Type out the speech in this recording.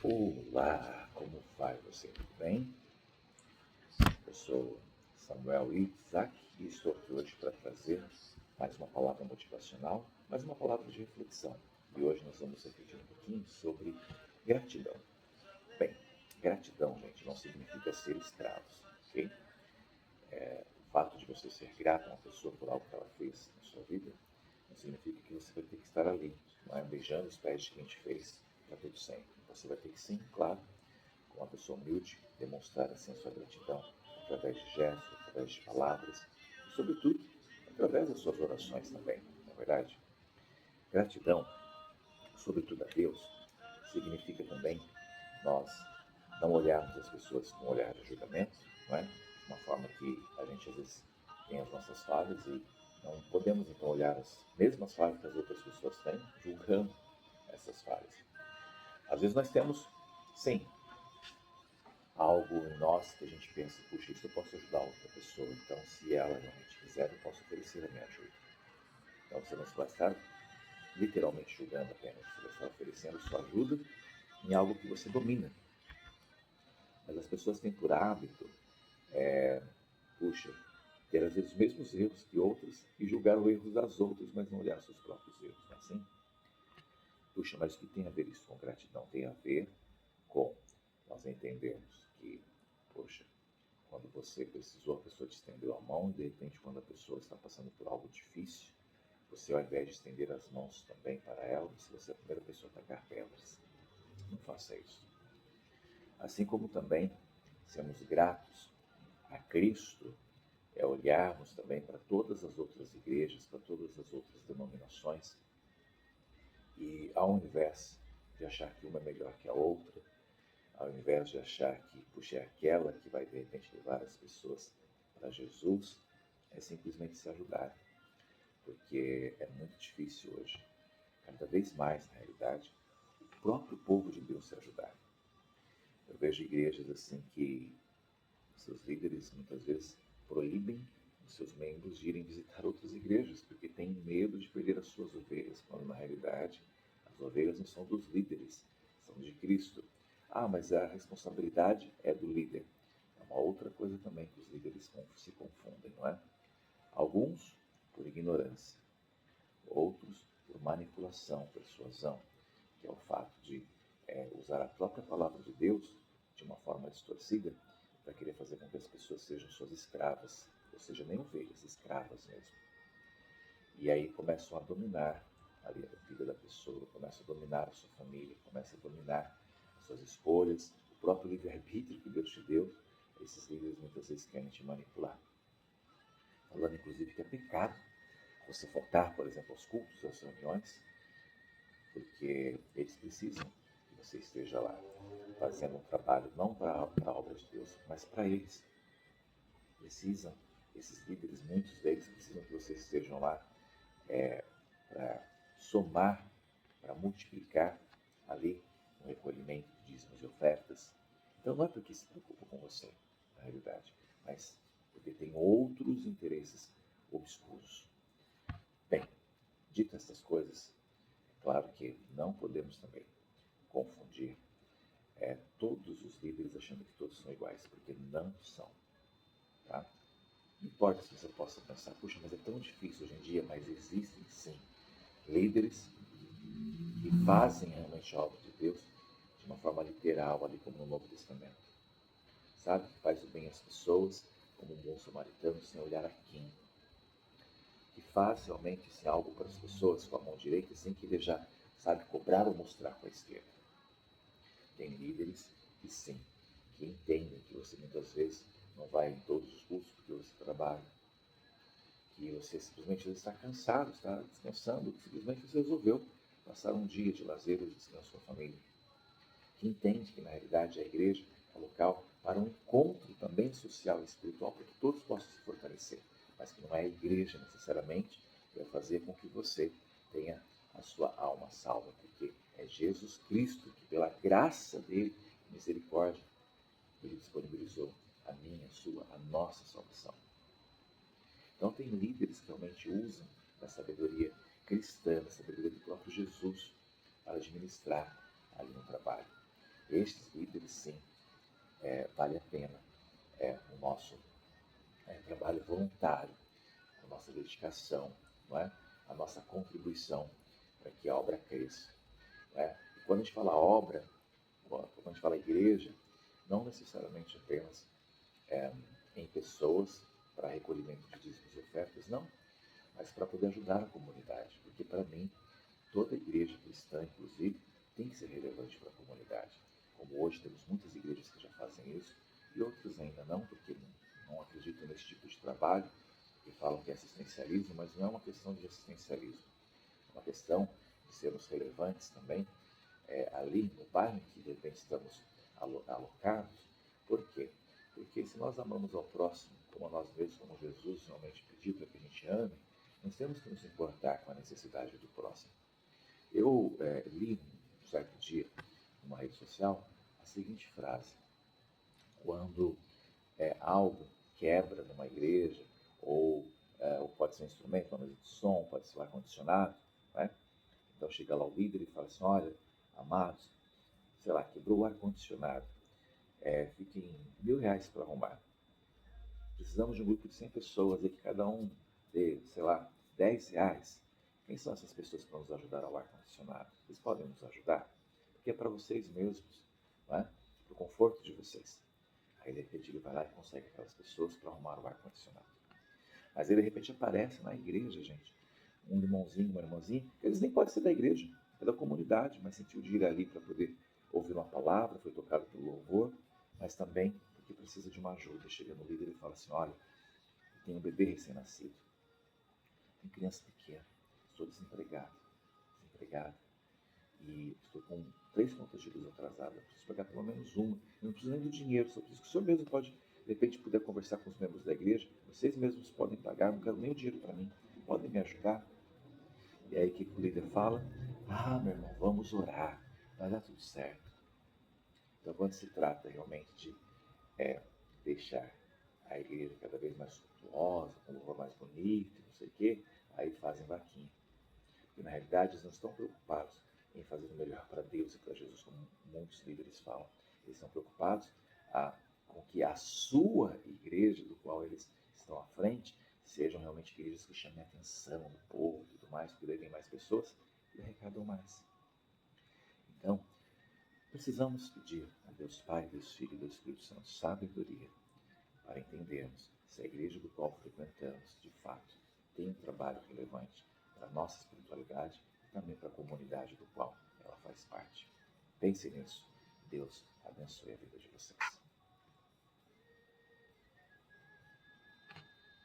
Olá, como vai você? Tudo bem? Eu sou Samuel Isaac e estou aqui hoje para trazer mais uma palavra motivacional, mais uma palavra de reflexão. E hoje nós vamos refletir um pouquinho sobre gratidão. Bem, gratidão, gente, não significa ser escravos, ok? O fato de você ser grato a uma pessoa por algo que ela fez na sua vida não significa que você vai ter que estar ali, não é? Beijando os pés de quem te fez para tudo sempre. Você vai ter que sim, claro, com uma pessoa humilde, demonstrar assim a sua gratidão através de gestos, através de palavras e, sobretudo, através das suas orações também, na verdade. Gratidão, sobretudo a Deus, significa também nós não olharmos as pessoas com um olhar de julgamento, não é? De uma forma que a gente às vezes tem as nossas falhas e não podemos então olhar as mesmas falhas que as outras pessoas têm, julgando essas falhas. Às vezes nós temos, sim, algo em nós que a gente pensa, puxa, isso eu posso ajudar outra pessoa, então se ela realmente quiser, eu posso oferecer a minha ajuda. Então você não vai estar literalmente julgando apenas, você vai estar oferecendo sua ajuda em algo que você domina. Mas as pessoas têm por hábito, puxa, ter às vezes os mesmos erros que outras e julgar os erros das outras, mas não olhar seus próprios erros, não é assim? Puxa, mas o que tem a ver isso com gratidão? Tem a ver com nós entendermos que, poxa, quando você precisou, a pessoa te estendeu a mão e de repente quando a pessoa está passando por algo difícil, você ao invés de estender as mãos também para ela, se você é a primeira pessoa a tacar pedras. Não faça isso. Assim como também sermos gratos a Cristo é olharmos também para todas as outras igrejas, para todas as outras denominações e ao invés de achar que uma é melhor que a outra, ao invés de achar que, puxa, é aquela que vai de repente levar as pessoas para Jesus, é simplesmente se ajudar, porque é muito difícil hoje, cada vez mais na realidade, o próprio povo de Deus se ajudar. Eu vejo igrejas assim que seus líderes muitas vezes proíbem os seus membros de irem visitar outras igrejas, porque têm medo de perder as suas ovelhas, quando na realidade as ovelhas não são dos líderes, são de Cristo. Ah, mas a responsabilidade é do líder. É uma outra coisa também que os líderes se confundem, não é? Alguns por ignorância, outros por manipulação, persuasão, que é o fato de usar a própria palavra de Deus de uma forma distorcida para querer fazer com que as pessoas sejam suas escravas, ou seja, nem ovelhas, escravas mesmo. E aí começam a dominar a vida da pessoa, começam a dominar a sua família, começam a dominar as suas escolhas, o próprio livre-arbítrio que Deus te deu, esses líderes muitas vezes querem te manipular. Falando inclusive que é pecado você faltar, por exemplo, aos cultos, às reuniões, porque eles precisam que você esteja lá fazendo um trabalho não para a obra de Deus, mas para eles. Precisam, esses líderes, muitos deles precisam que vocês estejam lá para somar, para multiplicar ali o recolhimento de dízimos e ofertas. Então não é porque se preocupa com você, na realidade, mas porque tem outros interesses obscuros. Bem, dito essas coisas, é claro que não podemos também confundir todos os líderes achando que todos são iguais, porque não são. Tá? Não importa se você possa pensar, puxa, mas é tão difícil hoje em dia, mas existem sim líderes que fazem realmente a obra de Deus de uma forma literal, ali como no Novo Testamento. Sabe? Que faz o bem às pessoas, como um bom samaritano, sem olhar a quem. Que faz realmente assim, algo para as pessoas com a mão direita, sem querer já, sabe, cobrar ou mostrar com a esquerda. Tem líderes que sim, que entendem que você muitas vezes não vai em todos os cultos porque você trabalha, que você simplesmente está cansado, está descansando, que simplesmente você resolveu passar um dia de lazer ou de descanso com a família. Que entende que na realidade a igreja é um local para um encontro também social e espiritual, para que todos possam se fortalecer, mas que não é a igreja necessariamente que vai fazer com que você tenha a sua alma salva, porque é Jesus Cristo que, pela graça dele, misericórdia, ele disponibilizou a minha, a sua, a nossa salvação. Então tem líderes que realmente usam da sabedoria cristã, da sabedoria do próprio Jesus, para administrar ali no trabalho. Estes líderes, sim, vale a pena o nosso trabalho voluntário, a nossa dedicação, não é? A nossa contribuição para que a obra cresça. Não é? E quando a gente fala obra, quando a gente fala igreja, não necessariamente apenas em pessoas para recolhimento de dízimos e ofertas, não, mas para poder ajudar a comunidade, porque para mim, toda igreja cristã, inclusive, tem que ser relevante para a comunidade. Como hoje temos muitas igrejas que já fazem isso, e outras ainda não, porque não acreditam nesse tipo de trabalho, e falam que é assistencialismo, mas não é uma questão de assistencialismo, é uma questão de sermos relevantes também ali no bairro em que de repente estamos alocados. Por quê? Porque se nós amamos ao próximo como a nós mesmos, como Jesus realmente pediu para que a gente ame, nós temos que nos importar com a necessidade do próximo. Eu li um certo dia, numa rede social, a seguinte frase: quando algo quebra numa igreja, ou pode ser um instrumento, uma mesa de som, pode ser o ar-condicionado, né? Então chega lá o líder e fala assim: olha, amados, sei lá, quebrou o ar-condicionado, fiquem R$ 1.000 para arrumar. Precisamos de um grupo de 100 pessoas e que cada um dê, sei lá, R$ 10. Quem são essas pessoas para nos ajudar ao ar-condicionado? Vocês podem nos ajudar? Porque é para vocês mesmos, não é? Para o conforto de vocês. Aí de repente ele vai lá e consegue aquelas pessoas para arrumar o ar-condicionado. Mas aí de repente aparece na igreja, gente, um irmãozinho, uma irmãzinha, que eles nem podem ser da igreja, é da comunidade, mas sentiu de ir ali para poder ouvir uma palavra, foi tocado pelo louvor, mas também porque precisa de uma ajuda. Chega no líder e fala assim: olha, eu tenho um bebê recém-nascido, tem criança pequena, estou desempregado, e estou com 3 contas de luz atrasadas, preciso pagar pelo menos uma, eu não preciso nem do dinheiro, só preciso que o senhor mesmo pode, de repente, puder conversar com os membros da igreja, vocês mesmos podem pagar, não quero nem o dinheiro para mim, podem me ajudar? E aí o que o líder fala? Ah, meu irmão, vamos orar, vai dar tudo certo. Então, quando se trata realmente de deixar a igreja cada vez mais suntuosa, com um louvor mais bonito, não sei o quê, aí fazem vaquinha. E na realidade eles não estão preocupados em fazer o melhor para Deus e para Jesus, como muitos líderes falam. Eles estão preocupados com que a sua igreja, do qual eles estão à frente, sejam realmente igrejas que chamem a atenção do povo e tudo mais, que levem mais pessoas e arrecadam mais. Então, precisamos pedir a Deus Pai, Deus Filho e Deus Espírito Santo sabedoria para entendermos se a igreja do qual frequentamos, de fato, tem um trabalho relevante para a nossa espiritualidade e também para a comunidade do qual ela faz parte. Pense nisso. Deus abençoe a vida de vocês.